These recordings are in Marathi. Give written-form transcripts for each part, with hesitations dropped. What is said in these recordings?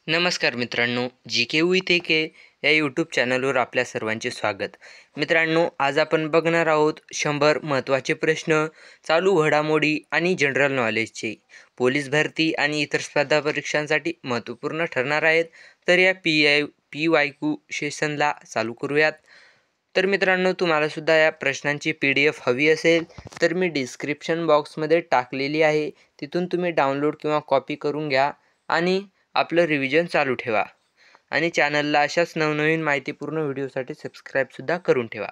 नमस्कार मित्रांनो, जी के विथ के या यूट्यूब चॅनलवर आपल्या सर्वांचे स्वागत. मित्रांनो, आज आपण बघणार आहोत 100 महत्त्वाचे प्रश्न, चालू घडामोडी आणि जनरल नॉलेजचे. पोलीस भरती आणि इतर स्पर्धा परीक्षांसाठी महत्त्वपूर्ण ठरणार आहेत. तर या PYQ सेशनला चालू करूयात. तर मित्रांनो, तुम्हालासुद्धा या प्रश्नांची PDF हवी असेल तर मी डिस्क्रिप्शन बॉक्समध्ये टाकलेली आहे. तिथून तुम्ही डाउनलोड किंवा कॉपी करून घ्या आणि आपलं रिव्हिजन चालू ठेवा आणि चॅनलला अशाच नवनवीन माहितीपूर्ण व्हिडिओसाठी सबस्क्राईबसुद्धा करून ठेवा.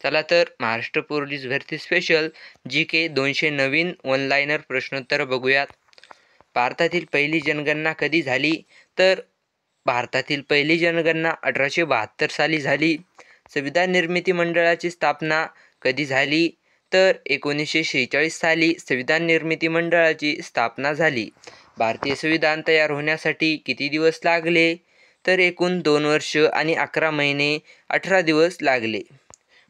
चला तर महाराष्ट्र पोलीस भरती स्पेशल GK 200 नवीन ऑनलाईनर प्रश्नोत्तर बघूयात. भारतातील पहिली जनगणना कधी झाली? तर भारतातील पहिली जनगणना 1872 साली झाली. संविधान निर्मिती मंडळाची स्थापना कधी झाली? तर 1946 साली संविधान निर्मिती मंडळाची स्थापना झाली. भारतीय संविधान तयार होण्यासाठी किती दिवस लागले? तर एकूण 2 वर्ष आणि 11 महिने 18 दिवस लागले.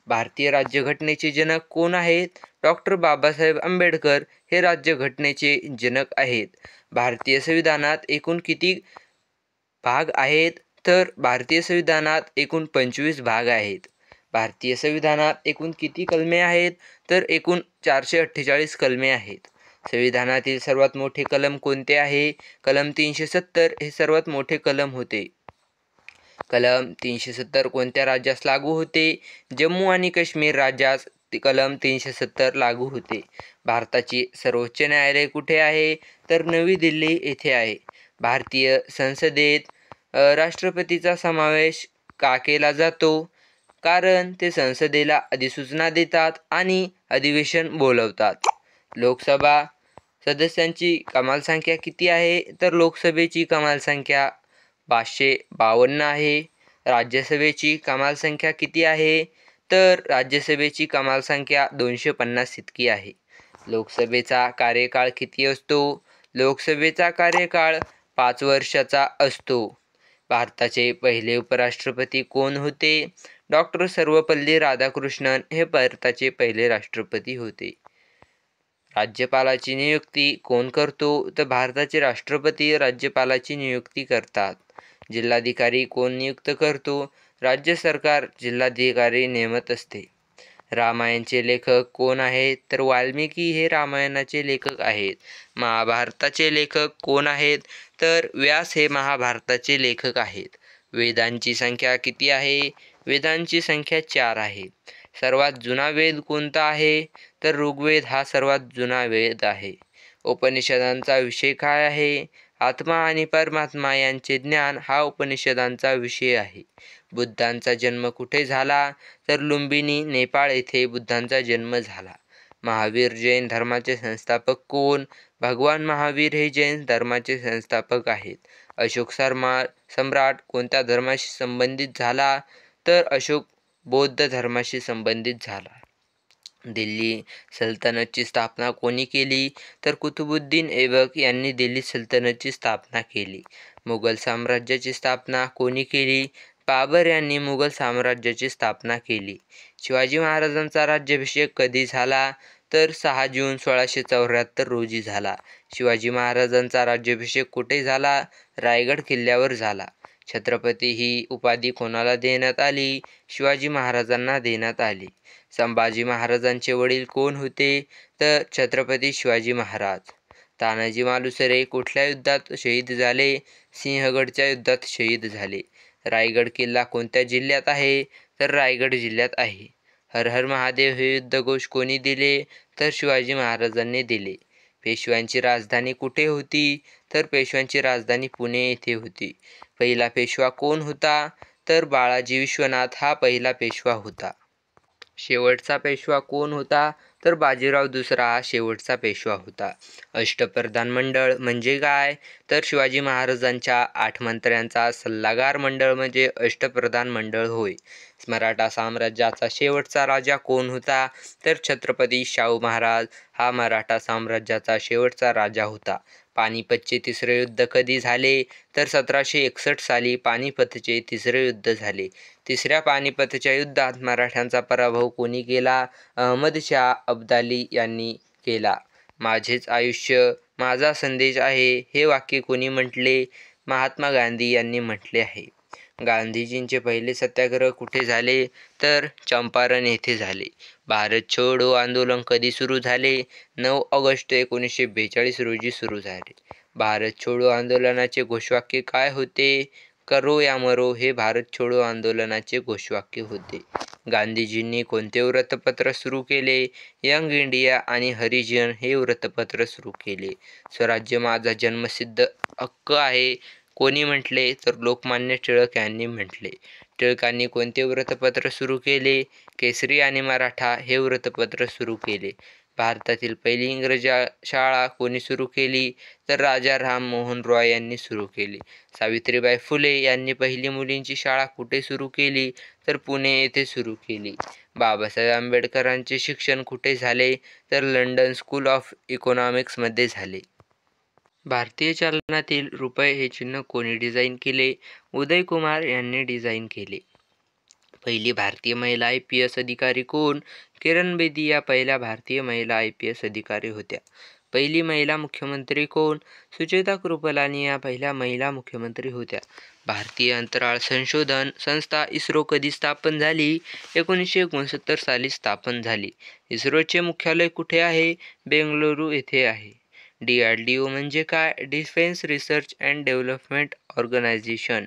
भारतीय राज्यघटनेचे जनक कोण आहेत? डॉक्टर बाबासाहेब आंबेडकर हे राज्यघटनेचे जनक आहेत. भारतीय संविधानात एकूण किती भाग आहेत? तर भारतीय संविधानात एकूण 25 भाग आहेत. भारतीय संविधानात एकूण किती कलमे आहेत? तर एकूण 448 कलमे आहेत. संविधानातील सर्वात मोठे कलम कोणते आहे? कलम 370 हे सर्वात मोठे कलम होते. कलम 370 कोणत्या राज्यास लागू होते? जम्मू आणि काश्मीर राज्यास कलम 370 लागू होते. भारताचे सर्वोच्च न्यायालय कुठे आहे? तर नवी दिल्ली येथे आहे. भारतीय संसदेत राष्ट्रपतीचा समावेश का केला जातो? कारण ते संसदेला अधिसूचना देतात आणि अधिवेशन बोलवतात. लोकसभा सदस्यांची कमाल संख्या किती आहे? तर लोकसभेची कमाल संख्या 552 आहे. राज्यसभेची कमाल संख्या किती आहे? तर राज्यसभेची कमाल संख्या 250 इतकी आहे. लोकसभेचा कार्यकाळ किती असतो? लोकसभेचा कार्यकाळ 5 वर्षाचा असतो. भारताचे पहिले उपराष्ट्रपती कोण होते? डॉक्टर सर्वपल्ली राधाकृष्णन हे भारताचे पहिले राष्ट्रपती होते. राज्यपालाची नियुक्ती कोण करतो? तर भारताचे राष्ट्रपती राज्यपालाची नियुक्ती करतात. जिल्हाधिकारी कोण नियुक्त करतो? राज्य सरकार जिल्हाधिकारी नेमत असते. रामायणचे लेखक कोण आहेत? तर वाल्मिकी हे रामायणाचे लेखक आहेत. महाभारताचे लेखक कोण आहेत? तर व्यास हे महाभारताचे लेखक आहेत. वेदांची संख्या किती आहे? वेदांची संख्या 4 आहे. सर्वात जुना वेद कोणता आहे? तर ऋग्वेद हा सर्वात जुना वेद आहे. उपनिषदांचा विषय काय आहे? आत्मा आणि परमात्मा यांचे ज्ञान हा उपनिषदांचा विषय आहे. बुद्धांचा जन्म कुठे झाला? तर लुंबिनी, नेपाळ येथे बुद्धांचा जन्म झाला. महावीर जैन धर्माचे संस्थापक कोण? भगवान महावीर हे जैन धर्माचे संस्थापक आहेत. अशोक सम्राट कोणत्या धर्माशी संबंधित झाला? तर अशोक बौद्ध धर्माशी संबंधित झाला. दिल्ली सल्तनतची स्थापना कोणी केली? तर कुतुबुद्दीन ऐबक यांनी दिल्ली सल्तनतची स्थापना केली. मुघल साम्राज्याची स्थापना कोणी केली? बाबर यांनी मुघल साम्राज्याची स्थापना केली. शिवाजी महाराजांचा राज्याभिषेक कधी झाला? तर 6 जून 1674 रोजी झाला. शिवाजी महाराजांचा राज्याभिषेक कुठे झाला? रायगड किल्ल्यावर झाला. छत्रपती ही उपाधी कोणाला देण्यात आली? शिवाजी महाराजांना देण्यात आली. संभाजी महाराजांचे वडील कोण होते? तर छत्रपती शिवाजी महाराज. तानाजी मालुसरे कुठल्या युद्धात शहीद झाले? सिंहगडच्या युद्धात शहीद झाले. रायगड किल्ला कोणत्या जिल्ह्यात आहे? तर रायगड जिल्ह्यात आहे. हर हर महादेव हे युद्धघोष कोणी दिले? तर शिवाजी महाराजांनी दिले. पेशव्यांची राजधानी कुठे होती? तर पेशव्यांची राजधानी पुणे येथे होती. पहिला पेशवा कोण होता? तर बाळाजी विश्वनाथ हा पहिला पेशवा होता. शेवटचा पेशवा कोण होता? तर बाजीराव दुसरा हा शेवटचा पेशवा होता. अष्टप्रधान मंडळ म्हणजे काय? तर शिवाजी महाराजांच्या 8 मंत्र्यांचा सल्लागार मंडळ म्हणजे अष्टप्रधान मंडळ होय. मराठा साम्राज्याचा शेवटचा राजा कोण होता? तर छत्रपती शाहू महाराज हा मराठा साम्राज्याचा शेवटचा राजा होता. पानिपतचे तिसरे युद्ध कधी झाले? तर 1761 साली पानिपतचे तिसरे युद्ध झाले. तिसऱ्या पानिपतच्या युद्धात मराठ्यांचा पराभव कोणी केला? अहमदशाह अब्दाली यांनी केला. माझेच आयुष्य माझा संदेश आहे हे वाक्य कोणी म्हटले? महात्मा गांधी यांनी म्हटले आहे. गांधीजींचे पहिले सत्याग्रह कुठे झाले तर चंपारण येथे झाले. भारत छोडो आंदोलन कधी सुरू झाले? 9 ऑगस्ट 1942 रोजी सुरू झाले. भारत छोडो आंदोलनाचे घोषवाक्य काय होते? करो या मरो हे भारत छोडो आंदोलनाचे घोषवाक्य होते. गांधीजींनी कोणते वृत्तपत्र सुरू केले? यंग इंडिया आणि हरिजन हे वृत्तपत्र सुरू केले. स्वराज्य माझा जन्मसिद्ध हक्क आहे कोणी म्हटले तर लोकमान्य टिळक यांनी म्हटले. टिळकांनी कोणते वृत्तपत्र सुरू केले? केसरी आणि मराठा हे वृत्तपत्र सुरू केले. भारतातील पहिली इंग्रजी शाळा कोणी सुरू केली तर राजा राम मोहन रॉय यांनी सुरू केली. सावित्रीबाई फुले यांनी पहिली मुलींची शाळा कुठे सुरू केली तर पुणे येथे सुरू केली. बाबासाहेब आंबेडकरांचे शिक्षण कुठे झाले तर लंडन स्कूल ऑफ इकॉनॉमिक्समध्ये झाले. भारतीय चलनातील रुपये हे चिन्ह कोणी डिझाईन केले? उदय कुमार यांनी डिझाईन केले. पहिली भारतीय महिला IPS अधिकारी कोण? किरण बेदी या पहिल्या भारतीय महिला IPS अधिकारी होत्या. पहिली महिला मुख्यमंत्री कोण? सुचेता कृपलानी या पहिल्या महिला मुख्यमंत्री होत्या. भारतीय अंतराळ संशोधन संस्था इस्रो कधी स्थापन झाली? 1969 साली स्थापन झाली. इस्रोचे मुख्यालय कुठे आहे? बेंगळुरू येथे आहे. DRDO म्हणजे काय? Defence research and development organisation.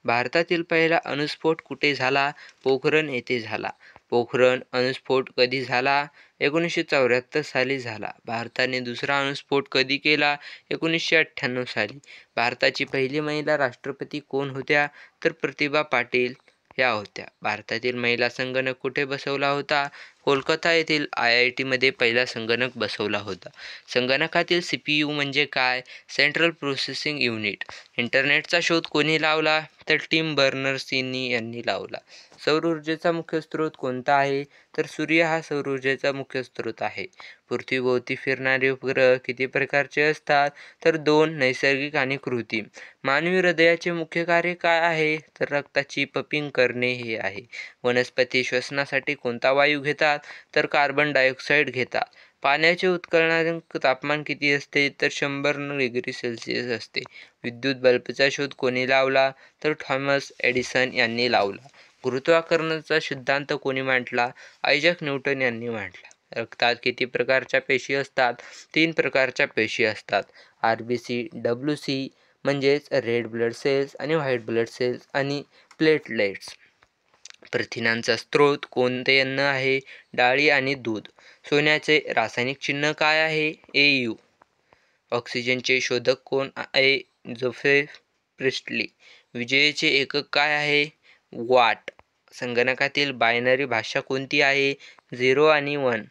भारतातील पहिला अणुस्फोट कुठे झाला? पोखरण येथे झाला. पोखरण अणुस्फोट कधी झाला? 1974 साली झाला. भारताने दुसरा अणुस्फोट कधी केला? 1998 साली. भारताची पहिली महिला राष्ट्रपती कोण होत्या तर प्रतिभा पाटील या होत्या. भारतातील महिला संगणक कुठे बसवला होता? कोलकाता येथील IIT मध्ये पहिला संगणक बसवला होता. संगणकातील CPU म्हणजे काय? Central processing unit. इंटरनेटचा शोध कोणी लावला तर टिम बर्नर्स-ली यांनी लावला. सौर ऊर्जेचा मुख्य स्रोत कोणता आहे तर सूर्य हा सौर ऊर्जेचा मुख्य स्रोत आहे. पृथ्वीभोवती फिरणारे उपग्रह किती प्रकारचे असतात तर 2, नैसर्गिक आणि कृत्रिम. मानवी हृदयाचे मुख्य कार्य काय आहे तर रक्ताची पंपिंग करणे हे आहे. वनस्पती श्वसनासाठी कोणता वायू घेतात तर कार्बन डायऑक्साईड घेतात. पाण्याचे उत्कलनांक तापमान किती असते तर 100 डिग्री सेल्सिअस असते. विद्युत बल्बचा शोध कोणी लावला तर थॉमस एडिसन यांनी लावला. गुरुत्वाकर्षणाचा सिद्धांत कोणी मांडला? आयझॅक न्यूटन यांनी मांडला. रक्तात किती प्रकारच्या पेशी असतात? 3 प्रकारच्या पेशी असतात. RBC, WC म्हणजेच रेड ब्लड सेल्स आणि व्हाईट ब्लड सेल्स आणि प्लेटलेट्स. प्रथिनांचा स्रोत कोणते अन्न आहे? डाळी आणि दूध. सोन्याचे रासायनिक चिन्ह काय आहे? AU. ऑक्सिजनचे शोधक कोण आहे? Joseph priestly. विजेचे एकक काय आहे? वॉट. संगणकातील बायनरी भाषा कोणती आहे? 0 आणि 1.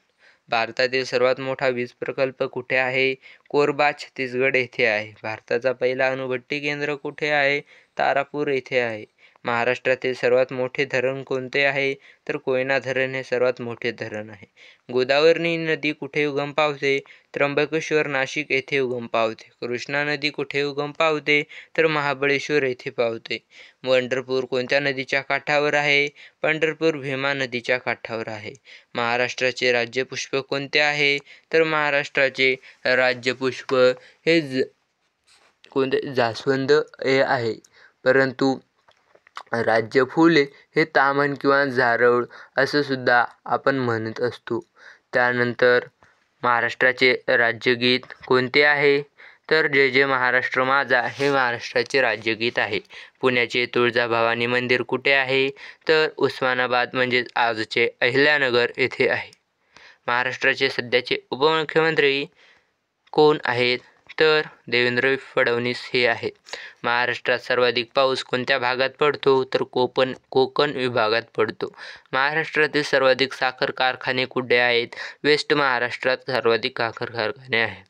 भारतातील सर्वात मोठा वीज प्रकल्प कुठे आहे? कोरबा छत्तीसगड येथे आहे. भारताचा पहिला अणुभट्टी केंद्र कुठे आहे? तारापूर येथे आहे. महाराष्ट्रातील सर्वात मोठे धरण कोणते आहे तर कोयना धरण हे सर्वात मोठे धरण आहे. गोदावरी नदी कुठे उगम पावते? त्र्यंबकेश्वर नाशिक येथे उगम पावते. कृष्णा नदी कुठे उगम पावते तर महाबळेश्वर येथे पावते. पंढरपूर कोणत्या नदीच्या काठावर आहे? पंढरपूर भीमा नदीच्या काठावर आहे. महाराष्ट्राचे राज्यपुष्प कोणते आहे तर महाराष्ट्राचे राज्यपुष्प हे कोणते जास्वंद हे आहे. परंतु राज्य फूल हे तामण किंवा जारळ असं सुद्धा आपण म्हणत असतो. त्यानंतर महाराष्ट्राचे राज्यगीत कोणते आहे तर जय जय महाराष्ट्र माझा हे महाराष्ट्राचे राज्यगीत आहे. पुण्याचे तुळजाभवानी मंदिर कुठे आहे तर उस्मानाबाद म्हणजेच आजचे अहिल्यानगर येथे आहे. महाराष्ट्राचे सध्याचे उपमुख्यमंत्री कोण आहेत तर देवेंद्र फडणवीस हे आहेत. महाराष्ट्रात सर्वाधिक पाऊस कोणत्या भागात पडतो तर कोकण विभागात पडतो. महाराष्ट्रातील सर्वाधिक साखर कारखाने कुठे आहेत? वेस्ट महाराष्ट्रात सर्वाधिक साखर कारखाने आहेत.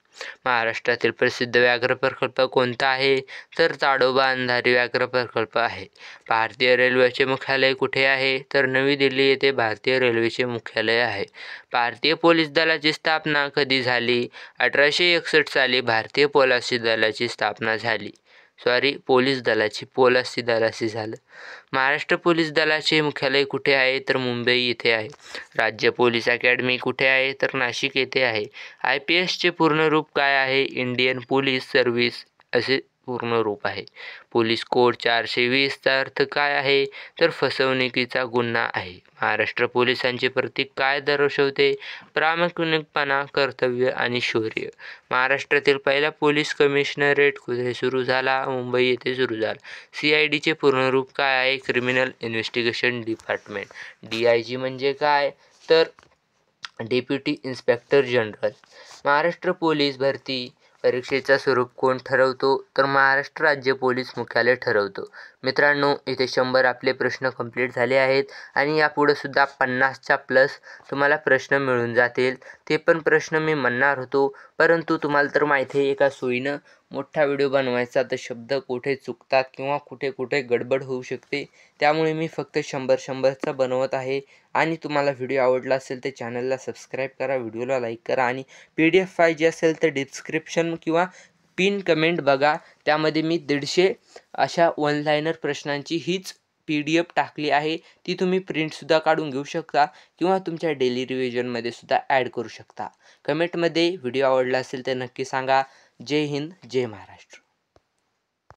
महाराष्ट्रातील प्रसिद्ध व्याघ्र प्रकल्प कोणता आहे तर ताडोबा अंधारी व्याघ्र प्रकल्प आहे. भारतीय रेल्वेचे मुख्यालय कुठे आहे तर नवी दिल्ली येथे भारतीय रेल्वेचे मुख्यालय आहे. भारतीय पोलीस दलाची स्थापना कधी झाली? 1861 साली भारतीय पोलीस दलाची स्थापना झाली. पोलीस दलाची झालं. महाराष्ट्र पोलीस दलाचे मुख्यालय कुठे आहे तर मुंबई येथे आहे. राज्य पोलीस अकॅडमी कुठे आहे तर नाशिक येथे आहे. IPSचे पूर्ण रूप काय आहे? इंडियन पोलीस सर्व्हिस असे पूर्ण रूप आहे. पोलीस कोड 420चा अर्थ काय आहे? तर फसवणुकीचा गुन्हा आहे. महाराष्ट्र पोलिसांचे प्रतीक काय दर्शवते? प्रामाणिकपणा, कर्तव्य आणि शौर्य. महाराष्ट्रातील पहिला पोलीस कमिशनरेट कुठे सुरू झाला? मुंबई येथे सुरू झाला. CIDचे पूर्ण रूप काय आहे? Criminal investigation department. DIG म्हणजे काय? तर deputy inspector general. Maharashtra police भरती परीक्षेचा स्वरूप कोण ठरवतो? तर महाराष्ट्र राज्य पोलीस मुख्यालय ठरवतो. मित्रांनो, इथे 100 आपले प्रश्न कंप्लीट झाले आहेत आणि यापुढे सुद्धा 50च्या प्लस तुम्हाला प्रश्न मिळून जातील. ते पण प्रश्न मी म्हणणार होतो, परंतु तुम्हाला तर माहिती आहे एका सोयीनं मोठा व्हिडिओ बनवायचा तर शब्द कुठे चुकतात किंवा कुठे कुठे गडबड होऊ शकते. त्यामुळे मी फक्त 100चा बनवत आहे. आणि तुम्हाला व्हिडिओ आवडला असेल तर चॅनलला सबस्क्राईब करा, व्हिडिओला लाईक करा आणि PDF पाहिजे असेल तर डिस्क्रिप्शन किंवा पिन कमेंट बघा. त्यामध्ये मी 150 अशा वन लायनर प्रश्नांची हीच PDF टाकली आहे. ती तुम्ही प्रिंटसुद्धा काढून घेऊ शकता किंवा तुमच्या डेली रिव्हिजनमध्ये सुद्धा ॲड करू शकता. कमेंटमध्ये व्हिडिओ आवडला असेल तर नक्की सांगा. जय हिंद, जय महाराष्ट्र.